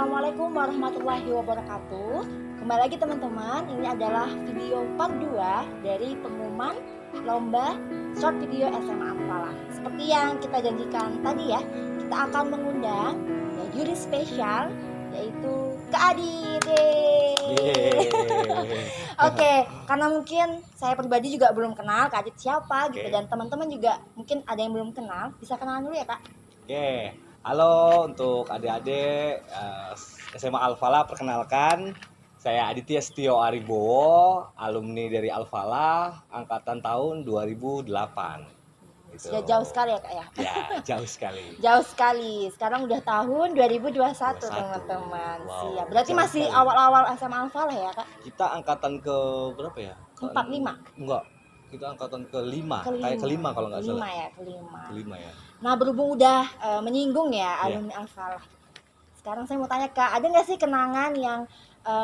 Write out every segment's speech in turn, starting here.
Assalamualaikum warahmatullahi wabarakatuh. Kembali lagi teman-teman, ini adalah video part 2 dari pengumuman lomba short video SMA Al-Falah. Seperti yang kita janjikan tadi ya, kita akan mengundang juri spesial yaitu Kak Adit. Oke, karena mungkin saya pribadi juga belum kenal Kak Adit siapa gitu, dan teman-teman juga mungkin ada yang belum kenal, bisa kenalan dulu ya Kak. Oke, halo untuk adik-adik SMA Al-Falah, perkenalkan saya Aditya Setio Aribowo, alumni dari Al-Falah, angkatan tahun 2008. Gitu. Sudah jauh sekali ya Kak ya? Ya, jauh sekali. Jauh sekali, sekarang udah tahun 2021 teman-teman. Wow, Siap, berarti jauh masih sekali. awal-awal SMA Al-Falah ya Kak? Kita angkatan ke berapa ya? 4, 5? Enggak, kita angkatan ke-5, Kelima. kayak kelima kalau nggak salah. Kelima. Kelima ya. Nah, berhubung udah menyinggung ya alumni Al-Falah, sekarang saya mau tanya Kak, ada nggak sih kenangan yang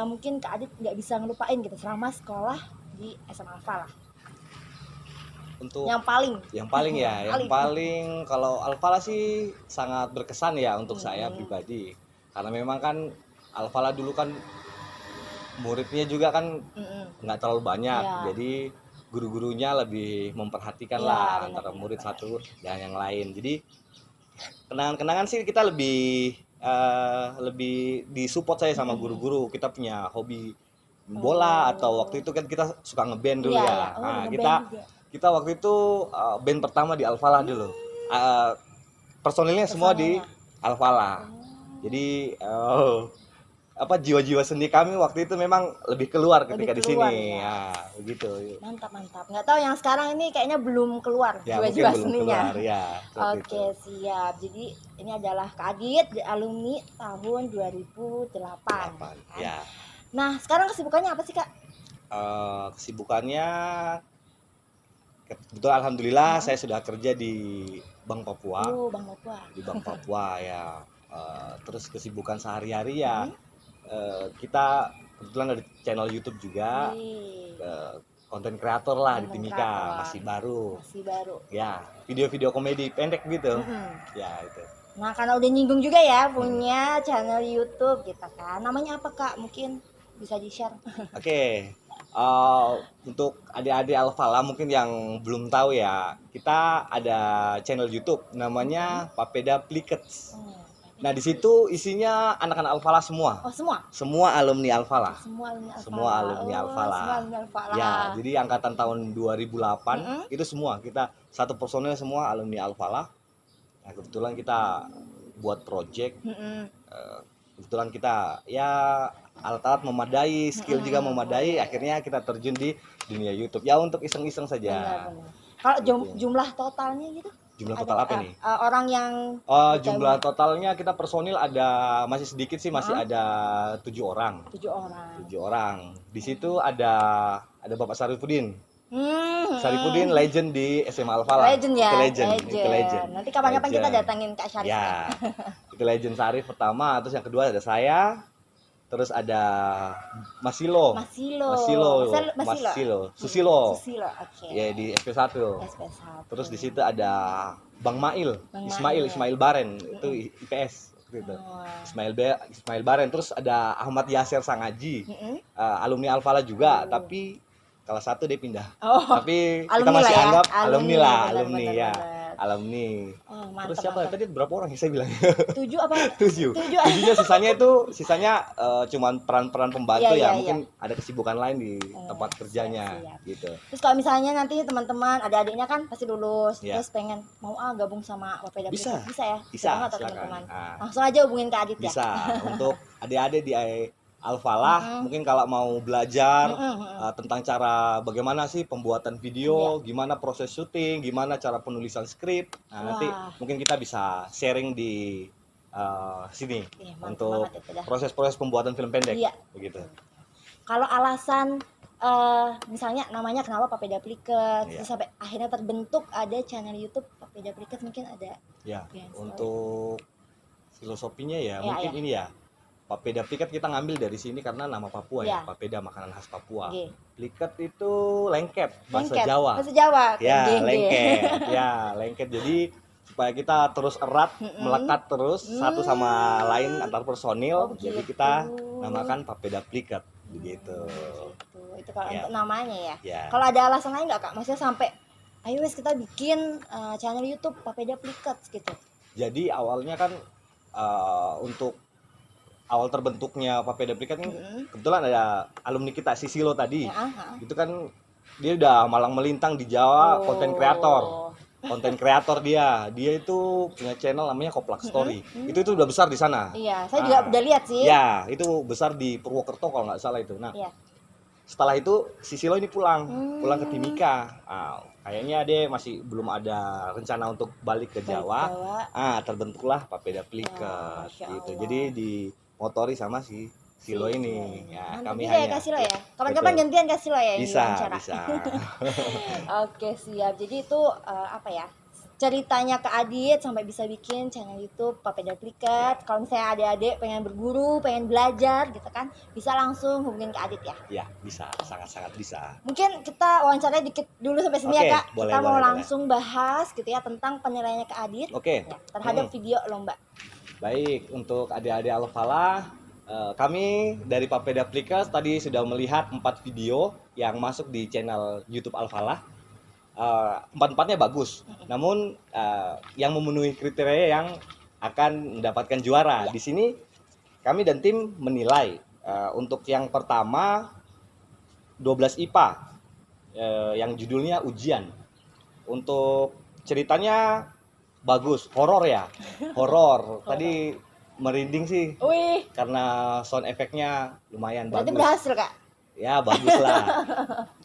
mungkin Kak Adit nggak bisa ngelupain gitu selama sekolah di SMA Al-Falah? Untuk Yang paling ya, yang paling kalau Al-Falah sih sangat berkesan ya untuk saya pribadi, karena memang kan Al-Falah dulu kan muridnya juga kan nggak terlalu banyak, jadi guru-gurunya lebih memperhatikan lah antara murid satu dan yang lain. Jadi kenangan-kenangan sih kita lebih disupport saya sama guru-guru. Kita punya hobi bola, atau waktu itu kan kita suka ngeband dulu ya. Nah, kita waktu itu band pertama di Al-Falah dulu. Personilnya semua di Al-Falah. Jadi jiwa-jiwa seni kami waktu itu memang lebih keluar ketika di sini. Ya, begitu. Mantap. Nggak tahu yang sekarang ini kayaknya belum keluar ya, jiwa-jiwa seninya. Keluar, ya, Oke, siap. Jadi ini adalah Kak Adit, alumni tahun 2008. Ya. Nah, sekarang kesibukannya apa sih Kak? Kesibukannya betul, alhamdulillah saya sudah kerja di Bank Papua. Bank Papua. Di Bank Papua ya. Terus kesibukan sehari-hari ya, kita kebetulan ada channel YouTube juga, konten kreator lah di Timika, masih baru ya, video-video komedi pendek gitu. Ya itu. Nah, karena udah nyinggung juga ya punya channel YouTube gitu kan, namanya apa Kak, mungkin bisa di-share? Oke. Untuk adik-adik Al-Falah mungkin yang belum tahu ya, kita ada channel YouTube namanya Papeda Plikets. Nah, di situ isinya anak-anak Al-Falah semua. Oh, semua? Semua alumni Al-Falah. Semua alumni Al-Falah. Ya, jadi angkatan tahun 2008 itu semua, kita satu personil semua alumni Al-Falah. Nah, kebetulan kita buat project. Kebetulan kita ya alat-alat memadai, skill juga memadai, akhirnya kita terjun di dunia YouTube. Ya untuk iseng-iseng saja. Kalau jumlah totalnya gitu? Jumlah total apa nih? Orang yang jumlah totalnya kita personil ada masih sedikit sih, masih ada 7 orang. 7 orang. Di situ ada Bapak Sarifudin. Sarifudin legend di SMA Al-Falah. Legend ya. Itu legend. Nanti kapan-kapan kita datangin Kak Syarif. Ya. Itu legend Sarif pertama, terus yang kedua ada saya. Terus ada Masilo. Susilo. Oke. Ya, di SP1. Terus di situ ada Bang Mail, Ismail Baren, itu IPS gitu. Ismail Baren. Terus ada Ahmad Yasir Sangaji, alumni Al-Falah juga, tapi kalau satu dia pindah. Tapi kita masih anggap alumni ya. Alumni. Terus siapa tadi, berapa orang yang saya bilang? 7 apa? 7. 7-nya sisanya cuman peran-peran pembantu ya. Mungkin ada kesibukan lain di tempat kerjanya gitu. Terus kalau misalnya nanti teman-teman, adik-adiknya kan pasti lulus, terus pengen mau gabung sama Papeda Plikets, bisa ya? Bisa banget teman-teman. Langsung aja hubungin Kak Adit ya. Bisa. Untuk adik-adik di Al-Falah, mungkin kalau mau belajar tentang cara bagaimana sih pembuatan video, gimana proses syuting, gimana cara penulisan skrip. Nah, nanti mungkin kita bisa sharing di sini untuk proses-proses pembuatan film pendek. Begitu. Kalau alasan misalnya namanya kenapa Papeda Plikets, sampai akhirnya terbentuk ada channel YouTube Papeda Plikets, mungkin ada? Ya, untuk filosofinya ya, mungkin ini ya. Papeda Pliket kita ngambil dari sini karena nama Papua ya. Papeda makanan khas Papua. Pliket itu lengket, bahasa Jawa. Bahasa Jawa. Ya, lengket. Ya, lengket. Jadi supaya kita terus erat, melekat terus satu sama lain antar personil. Jadi kita namakan Papeda Pliket begitu. Itu kalau Ya. untuk namanya ya. Ya. Kalau ada alasan lain nggak Kak? Maksudnya sampai ayo wes kita bikin channel YouTube Papeda Pliket gitu. Jadi awalnya kan untuk awal terbentuknya Papeda Pliket ini kebetulan ada alumni kita si Silo tadi. Itu kan dia udah malang melintang di Jawa, konten kreator dia itu punya channel namanya Koplak Story. Itu udah besar di sana. Iya, saya juga udah lihat sih. Ya, itu besar di Purwokerto kalau nggak salah itu. Nah, setelah itu si Silo ini pulang ke Timika. Kayaknya dia masih belum ada rencana untuk balik ke Jawa. Terbentuklah Papeda Pliket gitu. Jadi dimotori sama si Silo ini. Ya, kami hanya Kak Silo ya. Kapan-kapan gantian Kak Silo ya yang bisa. Oke, siap. Jadi itu apa ya? Ceritanya Kak Adit sampai bisa bikin channel YouTube Papeda Pliket. Kalau misalnya adik-adik pengen berguru, pengen belajar gitu kan, bisa langsung hubungin Kak Adit ya. Ya, bisa, sangat-sangat bisa. Mungkin kita wawancara dikit dulu sampai sini ya Kak. Boleh, kita mau langsung bahas gitu ya tentang penilaiannya Kak Adit terhadap video lomba. Baik, untuk adik-adik Al-Falah, kami dari Papeda Pliket tadi sudah melihat 4 video yang masuk di channel YouTube Al-Falah. 4-4-nya bagus, namun yang memenuhi kriteria yang akan mendapatkan juara. Di sini kami dan tim menilai untuk yang pertama 12 IPA yang judulnya Ujian. Untuk ceritanya bagus, horor ya, horor. Tadi merinding sih, karena sound efeknya lumayan bagus. Berarti berhasil Kak? Ya bagus lah.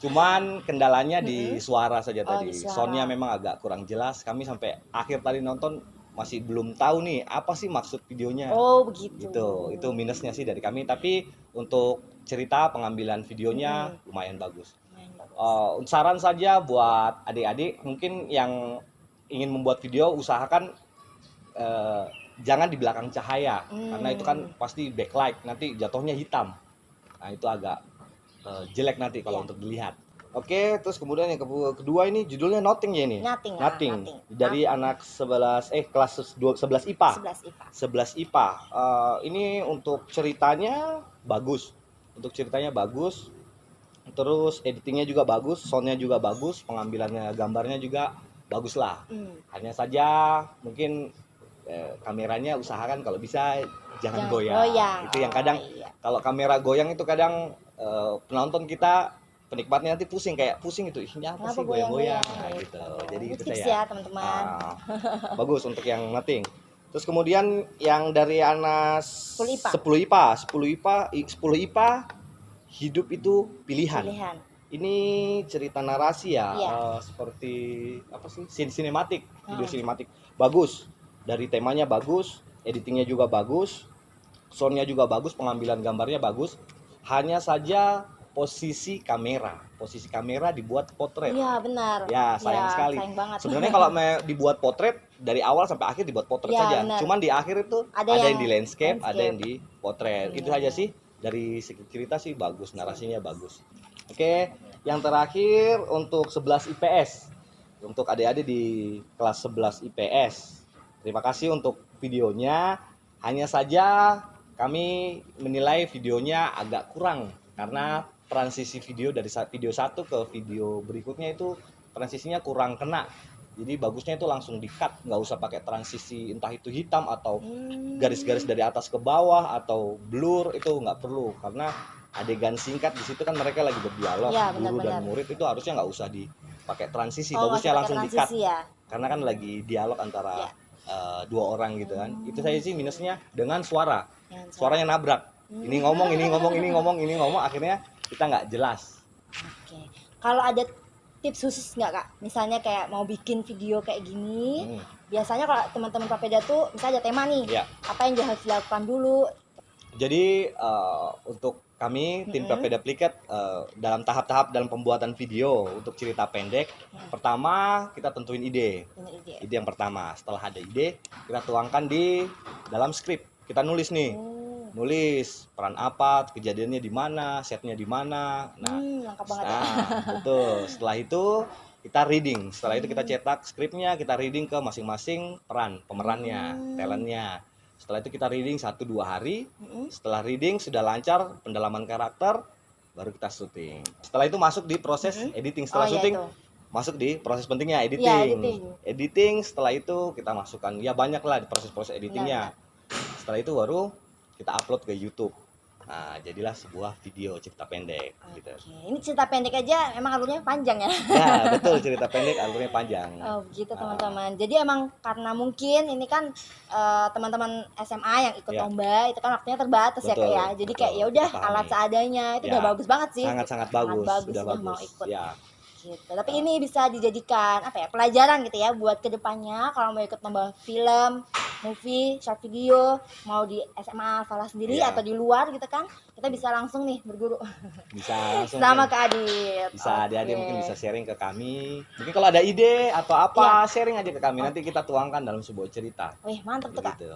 Cuman kendalanya di suara saja tadi. Soundnya memang agak kurang jelas. Kami sampai akhir tadi nonton masih belum tahu nih apa sih maksud videonya. Oh begitu. Itu minusnya sih dari kami. Tapi untuk cerita pengambilan videonya lumayan bagus. Saran saja buat adik-adik mungkin yang ingin membuat video, usahakan jangan di belakang cahaya, karena itu kan pasti backlight, nanti jatuhnya hitam. Nah itu agak jelek nanti kalau untuk dilihat. Oke, terus kemudian yang kedua ini judulnya Nothing ya ini. Nothing. Dari anak 11 kelas 11 IPA. 11 IPA. Ini untuk ceritanya bagus. Terus editingnya juga bagus, soundnya juga bagus, pengambilannya gambarnya juga bagus lah. Hanya saja mungkin kameranya usahakan kalau bisa jangan goyang. Itu yang kadang kalau kamera goyang itu kadang penonton kita, penikmatnya nanti pusing itu ini apa sih goyang-goyang gitu. Jadi itu ya teman-teman. Bagus untuk yang Nothing. Terus kemudian yang dari anak 10 IPA hidup itu pilihan. Ini cerita narasi ya, seperti apa sih? Sinematik, video sinematik. Bagus. Dari temanya bagus, editingnya juga bagus, soundnya juga bagus, pengambilan gambarnya bagus. Hanya saja posisi kamera dibuat potret. Iya benar. Ya sayang sekali. Sebenarnya kalau dibuat potret dari awal sampai akhir dibuat potret saja. Benar. Cuman di akhir itu ada yang di landscape, ada yang di potret. Itu saja sih. Dari segi cerita sih bagus, narasinya bagus. Oke, yang terakhir untuk 11 IPS. Untuk adik-adik di kelas 11 IPS. Terima kasih untuk videonya. Hanya saja kami menilai videonya agak kurang karena transisi video dari video satu ke video berikutnya itu transisinya kurang kena. Jadi bagusnya itu langsung di-cut, nggak usah pakai transisi entah itu hitam atau garis-garis dari atas ke bawah atau blur, itu nggak perlu karena adegan singkat di situ kan mereka lagi berdialog, guru dan murid, itu harusnya nggak usah dipakai transisi, bagusnya langsung di-cut karena kan lagi dialog antara dua orang gitu kan. Itu saya sih minusnya dengan suaranya nabrak. Ini ngomong, akhirnya kita nggak jelas. Oke. Kalau ada tips khusus nggak Kak? Misalnya kayak mau bikin video kayak gini, biasanya kalau teman-teman Papeda tuh misalnya ada tema nih, apa yang harus dilakukan dulu? Jadi untuk kami tim Papeda Pliket dalam tahap-tahap dalam pembuatan video untuk cerita pendek, pertama kita tentuin ide yang pertama. Setelah ada ide, kita tuangkan di dalam skrip. Kita nulis nih, nulis peran apa, kejadiannya di mana, setnya di mana. Nah, lengkap banget. Betul. Setelah itu kita reading. Setelah itu kita cetak skripnya, kita reading ke masing-masing pemerannya, talentnya. Setelah itu kita reading 1-2 hari. Setelah reading sudah lancar pendalaman karakter, baru kita syuting. Setelah itu masuk di proses editing. Setelah syuting masuk di proses pentingnya editing. Editing setelah itu kita masukkan ya banyak lah di proses-proses editingnya. Setelah itu baru kita upload ke YouTube. Nah, jadilah sebuah video cerita pendek gitu. Ini cerita pendek aja emang alurnya panjang ya? Ya, betul, cerita pendek alurnya panjang. Oh, begitu teman-teman. Jadi emang karena mungkin ini kan teman-teman SMA yang ikut lomba itu kan waktunya terbatas ya Kak ya. Jadi kayak ya udah alat seadanya itu udah bagus banget sih. Sangat-sangat bagus. Sudah bagus. mau ikut. Ya. Gitu. Tapi ini bisa dijadikan apa ya, pelajaran gitu ya buat kedepannya kalau mau ikut lomba film, movie, short video, mau di SMA Al-Falah sendiri atau di luar gitu kan, kita bisa langsung nih berguru. Bisa langsung sama Kak Adit. Bisa adik-adik mungkin bisa sharing ke kami. Mungkin kalau ada ide atau apa sharing aja ke kami, nanti kita tuangkan dalam sebuah cerita. Wih, mantap tuh Kak. Gitu.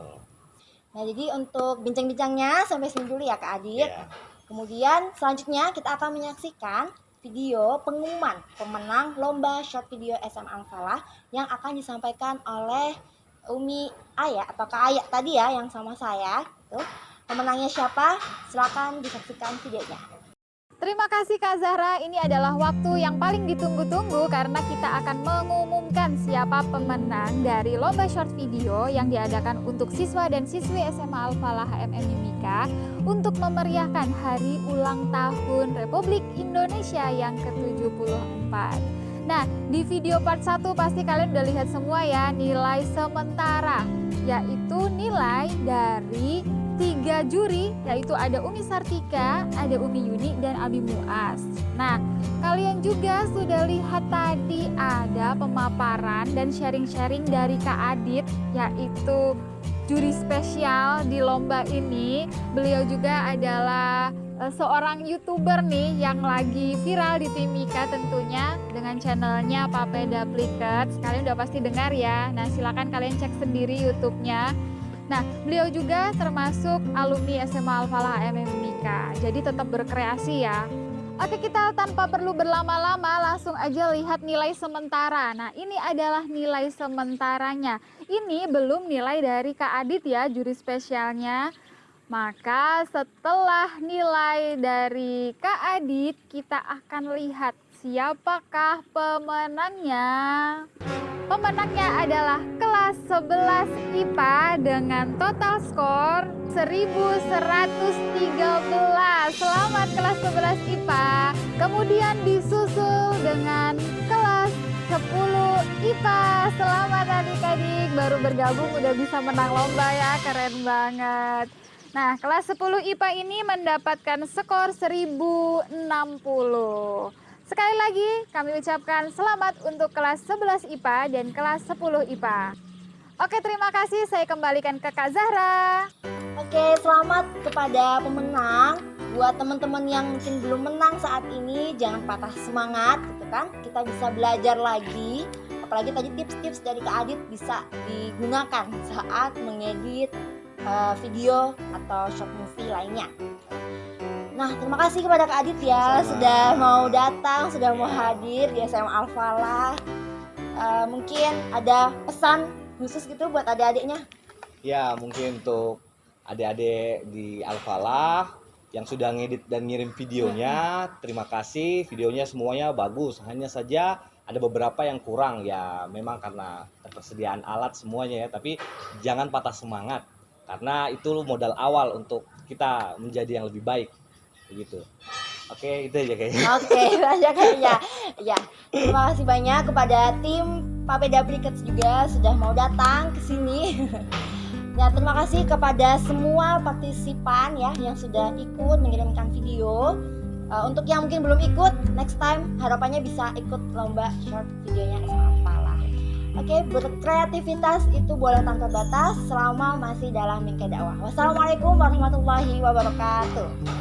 Nah, jadi untuk bincang-bincangnya sampai sini dulu ya Kak Adit. Kemudian selanjutnya kita akan menyaksikan video pengumuman pemenang lomba short video SMA Al-Falah yang akan disampaikan oleh Umi Aya atau Kak Aya tadi ya yang sama saya. Tuh, pemenangnya siapa? Silakan disaksikan videonya. Terima kasih Kak Zahra, ini adalah waktu yang paling ditunggu-tunggu karena kita akan mengumumkan siapa pemenang dari lomba short video yang diadakan untuk siswa dan siswi SMA Al-Falah HMM Mimika untuk memeriahkan hari ulang tahun Republik Indonesia yang ke-74. Nah, di video part 1 pasti kalian udah lihat semua ya nilai sementara, yaitu nilai dari 3 juri, yaitu ada Umi Sartika, ada Umi Yuni, dan Abi Muas. Nah, kalian juga sudah lihat tadi ada pemaparan dan sharing-sharing dari Kak Adit, yaitu juri spesial di lomba ini. Beliau juga adalah seorang YouTuber nih yang lagi viral di Timika tentunya dengan channelnya Papeda Pliket. Kalian udah pasti dengar ya. Nah, silakan kalian cek sendiri YouTube-nya. Nah, beliau juga termasuk alumni SMA Al-Falah HMM Mimika. Jadi tetap berkreasi ya. Oke, kita tanpa perlu berlama-lama langsung aja lihat nilai sementara. Nah, ini adalah nilai sementaranya. Ini belum nilai dari Kak Adit ya, juri spesialnya. Maka setelah nilai dari Kak Adit, kita akan lihat siapakah pemenangnya. Pemenangnya adalah kelas 11 IPA dengan total skor 1113. Selamat kelas 11 IPA. Kemudian disusul dengan kelas 10 IPA. Selamat adik-adik, baru bergabung udah bisa menang lomba ya, keren banget. Nah, kelas 10 IPA ini mendapatkan skor 1060. Sekali lagi kami ucapkan selamat untuk kelas 11 IPA dan kelas 10 IPA. Oke, terima kasih. Saya kembalikan ke Kak Zahra. Oke, selamat kepada pemenang. Buat teman-teman yang mungkin belum menang saat ini, jangan patah semangat gitu kan. Kita bisa belajar lagi. Apalagi tadi tips-tips dari Kak Adit bisa digunakan saat mengedit video atau short movie lainnya. Nah, terima kasih kepada Kak Adit ya, sudah mau datang, sudah mau hadir di SMA Al-Falah. Mungkin ada pesan khusus gitu buat adik-adiknya? Ya, mungkin untuk adik-adik di Al-Falah yang sudah ngedit dan ngirim videonya, terima kasih. Videonya semuanya bagus, hanya saja ada beberapa yang kurang ya, memang karena ketersediaan alat semuanya ya. Tapi jangan patah semangat, karena itu modal awal untuk kita menjadi yang lebih baik. Begitu. Oke, itu aja kayaknya. Oke, aja kayaknya. Ya, terima kasih banyak kepada tim Papeda Pliket juga sudah mau datang ke sini. Ya, terima kasih kepada semua partisipan ya yang sudah ikut mengirimkan video. Untuk yang mungkin belum ikut, next time harapannya bisa ikut lomba short videonya SMA Al-Falah. Oke, berkreativitas itu boleh tanpa batas selama masih dalam mingke dakwah. Wassalamualaikum warahmatullahi wabarakatuh.